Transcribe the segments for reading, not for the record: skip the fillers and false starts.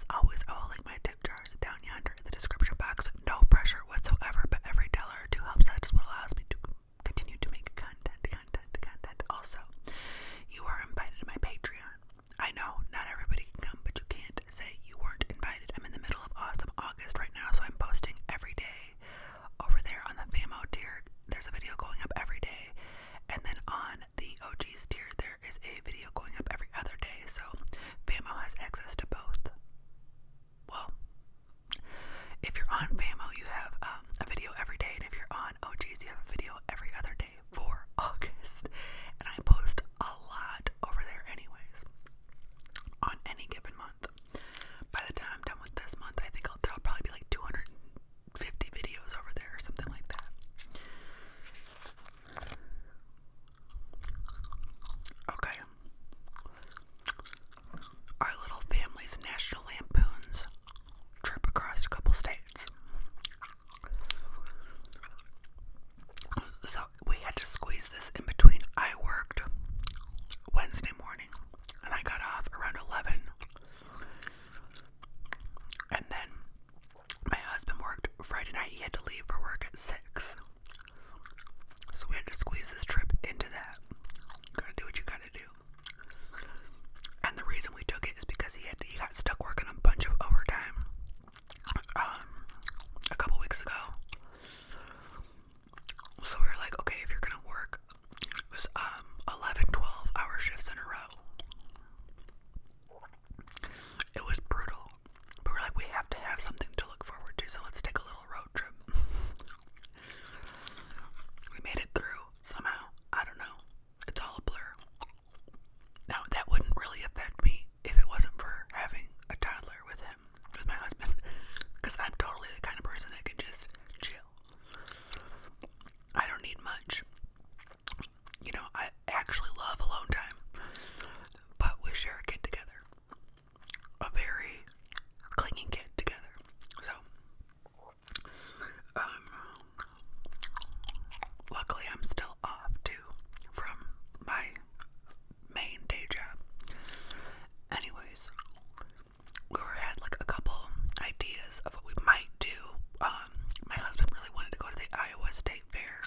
As always, I will link my tip jars down yonder in the description box. No pressure whatsoever, but every dollar or two helps. That's what allows me to continue to make content. Also, you are invited to my Patreon. I know not everybody can come, but you can't say you weren't invited. I'm in the middle of awesome August right now, so I'm posting every day over there on the FAMO tier. There's a video going up every day, and then on the OGs tier there is a video going up every other day, so FAMO has access to both. Well, if you're on FAMO, you have a video every day, and if you're on OGs, you have a video every other day for August. And I post a lot over there anyways, on any given month. By the time I'm done with this month, I think there'll probably be like 250 videos over there or something like that. Okay. Our little family's National Lampoon's trip across a couple states. So we had to squeeze this in between. I worked Wednesday morning and I got off around 11. And then my husband worked Friday night. He had to leave for work at 6. So we had to squeeze this trip into that. Gotta do what you gotta do. And the reason we took it is because he got stuck working a bunch of overtime a couple weeks ago. So we were like, okay, if you're gonna work, it was 11, 12-hour shifts in a row. It was brutal. But we're like, we have to have something to look forward to, so let's take a little road trip. We made it through somehow. I don't know. It's all a blur. Now, that wouldn't really affect me if it wasn't for having a toddler with my husband. Because I'm totally the kind of person that can just chill. I don't need much. You know, I actually love alone time. But we share a kid together. A very clingy kid together. So, luckily I'm still off too from my main day job. Anyways, we had like a couple ideas of what we might do. My husband really wanted to go to the Iowa State Fair.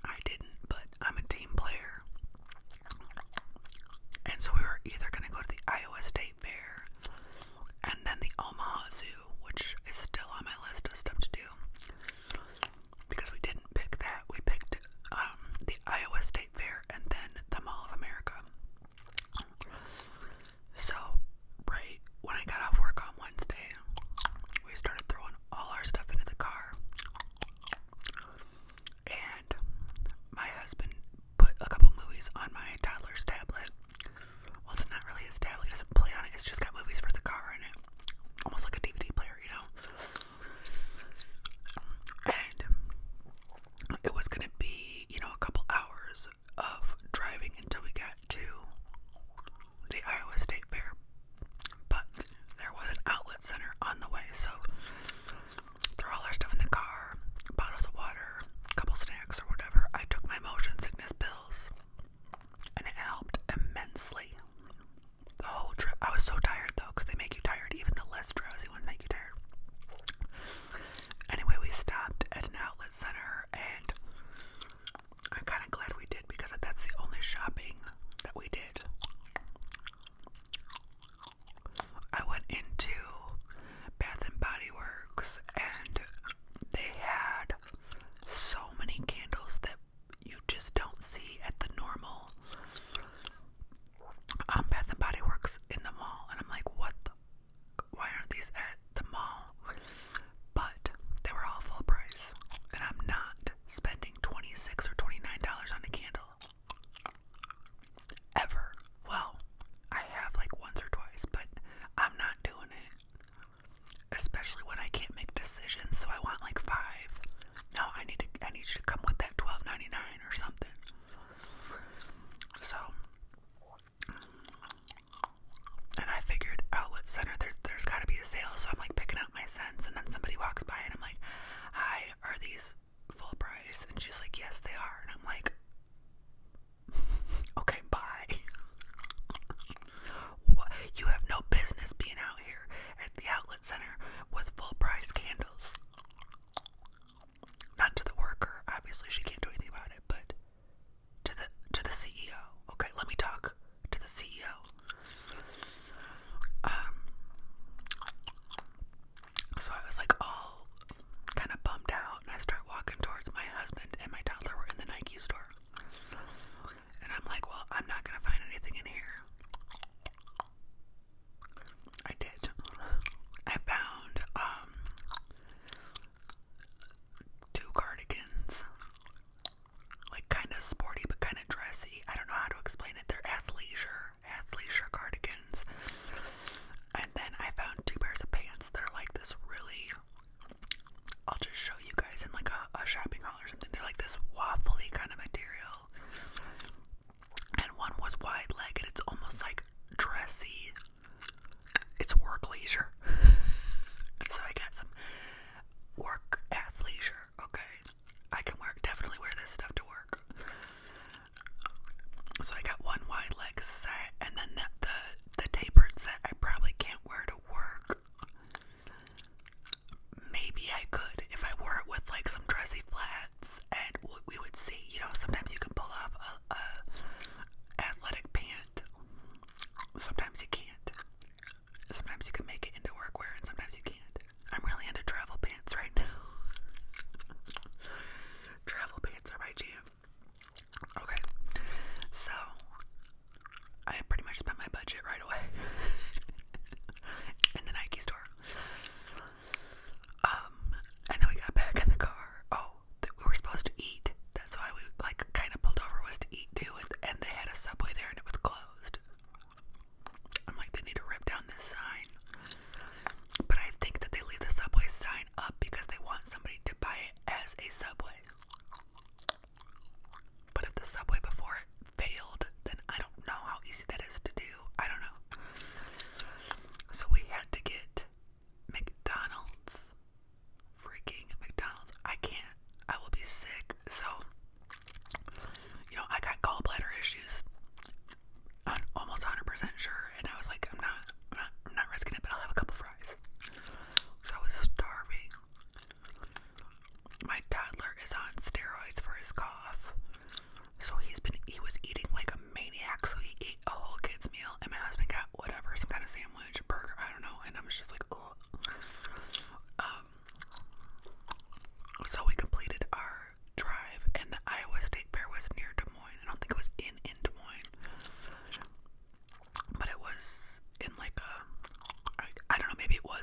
I didn't, but I'm a team player. And so we were either going to go to the Iowa State Fair and then the Omaha Zoo, which is still on my list of stuff to do. Because we didn't pick that. We picked the Iowa State Fair and then the Mall of America. So, right when I got off work on Wednesday, we started throwing all our stuff into the car. And my husband put a couple movies on my toddler's tablet. Well, it's not really his tablet. He doesn't play on it. It's just got movies for the car in it. Almost like a DVD player, you know? And it was going to be, a couple hours of driving until we got to the Iowa State Fair. But there was an outlet center on the way, so threw all our stuff in the car, bottles of water, a couple snacks or whatever. I took my motion sickness pills, and it helped immensely. The whole trip. I was so tired though, because they make you tired. Even the less drowsy ones make you tired. Anyway, we stopped at an outlet center, and I'm kind of glad we did, because that's the only shopping that we did. I went into Bath and Body Works, and they had so many candles that you just don't see at the normal Bath and Body Works in the mall. And I'm like, why aren't these at the mall? But they were all full price, and I'm not spending $26 or $29 on a candle ever. Well, I have like once or twice, but I'm not doing it, especially when I can't make decisions. So I want like 5. No, I need you to come with that $12.99 or something. So, and I figured outlet center, there's got to be a sale. So I'm like picking out my scents, and then somebody walks by, and I'm like, "Hi, are these full price?" And she's like, "Yes, they are." And I'm like, "Okay, bye." You have no business being out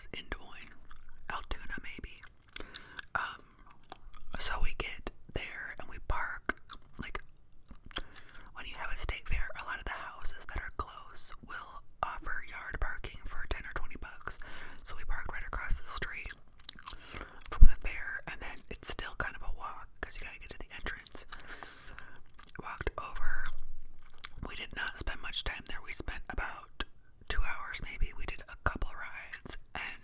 was in Des Moines, Altoona maybe. So we get there and we park. Like, when you have a state fair, a lot of the houses that are close will offer yard parking for 10 or 20 bucks. So we parked right across the street from the fair, and then it's still kind of a walk because you gotta get to the entrance. Walked over. We did not spend much time there. We spent about 2 hours maybe. We did a couple rides, and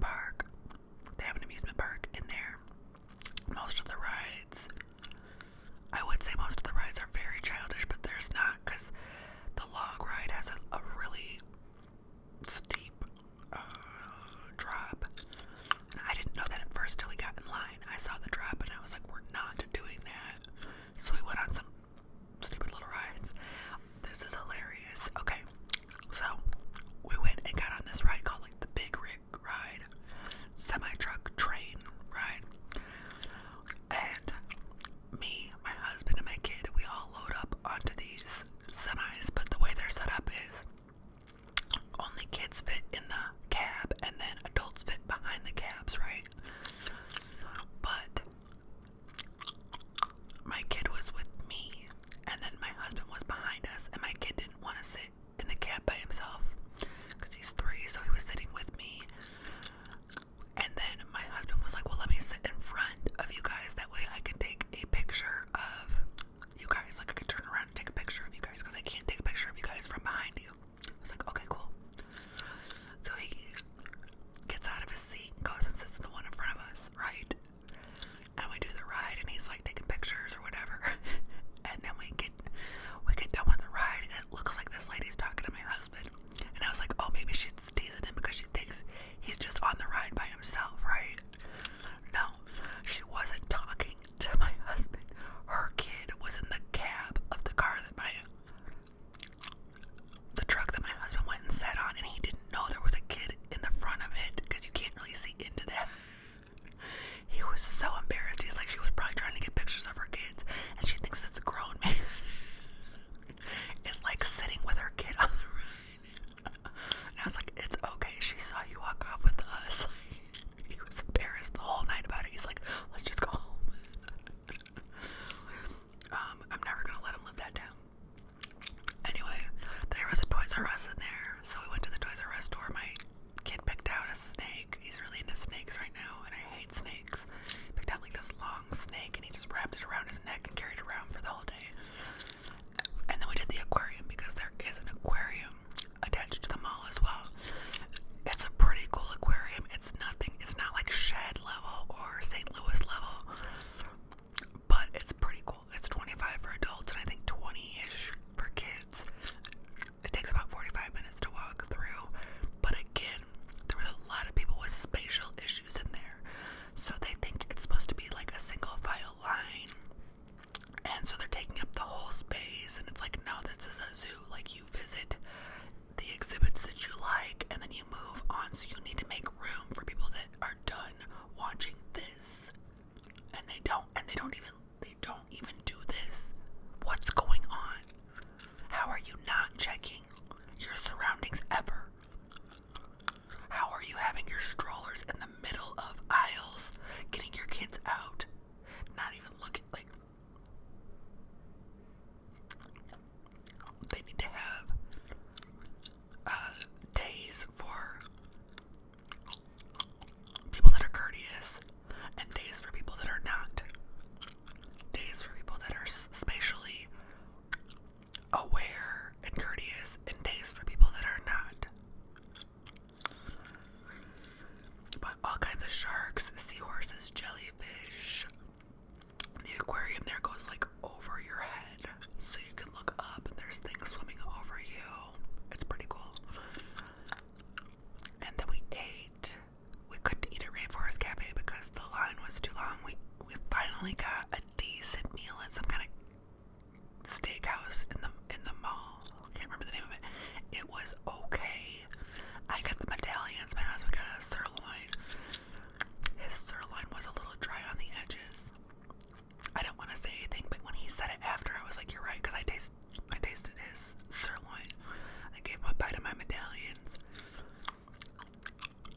park. They have an amusement park in there. Most of the rides, I would say most of the rides are very childish, but there's not, because the log ride has a really steep drop. And I didn't know that at first till we got in line. I saw the drop and I was like, we're not doing that. So we went on some stupid little rides. This is hilarious. Okay, so we went and got on this ride called like the Big Rig ride, semi-truck train ride. And me, my husband, and my kid, we all load up onto these semis, but the way they're set up is only kids fit in the cab and then adults fit behind the cabs, right? But my kid was with me and then my husband was behind us, and my kid didn't want to sit in the cab by himself because he's 3, so he was sitting with me. And then my husband was like, well, let me sit in front of you guys, that way I can take a picture of you guys, like I could turn around and take a picture of you guys, because I can't take a picture of you guys from behind you. I was like, okay, cool. So he gets out of his seat and goes and sits in the one in front of us, right? And we do the ride, and he's like taking pictures or whatever. And then we get done with the ride, and it looks like this lady's talking to my husband. And I was like, oh, maybe she's teasing him because she thinks he's just on the ride by himself, right? No, she wasn't talking to my husband. Her kid was in the cab of the car that the truck that my husband went and sat on, and he didn't know there was a kid in the front of it because you can't really see into that. He was so embarrassed. He's like, she was probably trying to get pictures of her kids, and she thinks it's a grown man. It's like sitting with her kid on the ride. And I was like, it's okay. She saw you walk off with us. He was embarrassed the whole night about it. He's like, let's just go home. I'm never gonna let him live that down. Anyway, there was a Toys R Us in there, so we went to the Toys R Us store. My kid picked out a snake. He's really into snakes right now, and I hate snakes. He picked out like this long snake, and he just wrapped it around his neck and carried it around for the whole day. And then we did the aquarium, because there is an aquarium attached to the mall as well. It's a pretty cool aquarium. It's not like Shed level or St. Louis level, but it's pretty cool. It's $25 for adults and I think $20-ish for kids. It takes about 45 minutes to walk through, but again, there were a lot of people with spatial issues in there, so they think it's supposed to be like a single file line, and so they're taking up the whole space, and it's like, no, this is a zoo. Like, you visit the exhibits that you like, and then you move on, so you need to make room for people that are done watching this, and they don't even do this. What's going on? How are you not checking your surroundings ever? How are you having your strollers in the middle of aisles, getting your kids out, not even looking like they need to have days for people that are courteous and days for people that are not, days for people that are spatially aware and courteous, and days for people that are not. But all kinds of sharks, seahorses, jellyfish. The aquarium there goes like over your head, so you can look up and there's things swimming over you. It's pretty cool. And then we ate. We couldn't eat at Rainforest Cafe because the line was too long. We finally got a decent meal at some kind of steakhouse in the mall. Can't remember the name of it. It was okay. I got the medallions. My husband got a sirloin. His sirloin was a little dry on the edges. I don't want to say anything, but when he said it after, I was like, you're right, because I tasted his sirloin. I gave him a bite of my medallions.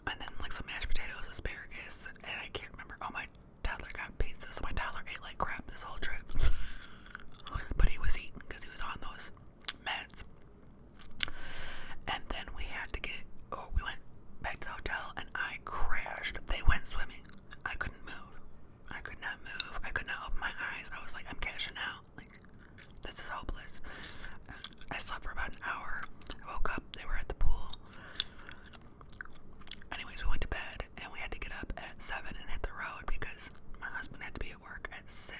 And then like some mashed potatoes, asparagus, and I can't remember. Oh, my toddler got pizza, so my toddler ate like crap this whole trip. But he was eating because he was on those meds. And then we went back to the hotel, and I crashed. They went swimming. I couldn't move. I could not move. I could not open my eyes. I was like, I'm cashing out. Like, this is hopeless. I slept for about an hour. I woke up. They were at the pool. Anyways, we went to bed, and 7 and hit the road because my husband had to be at work at 6.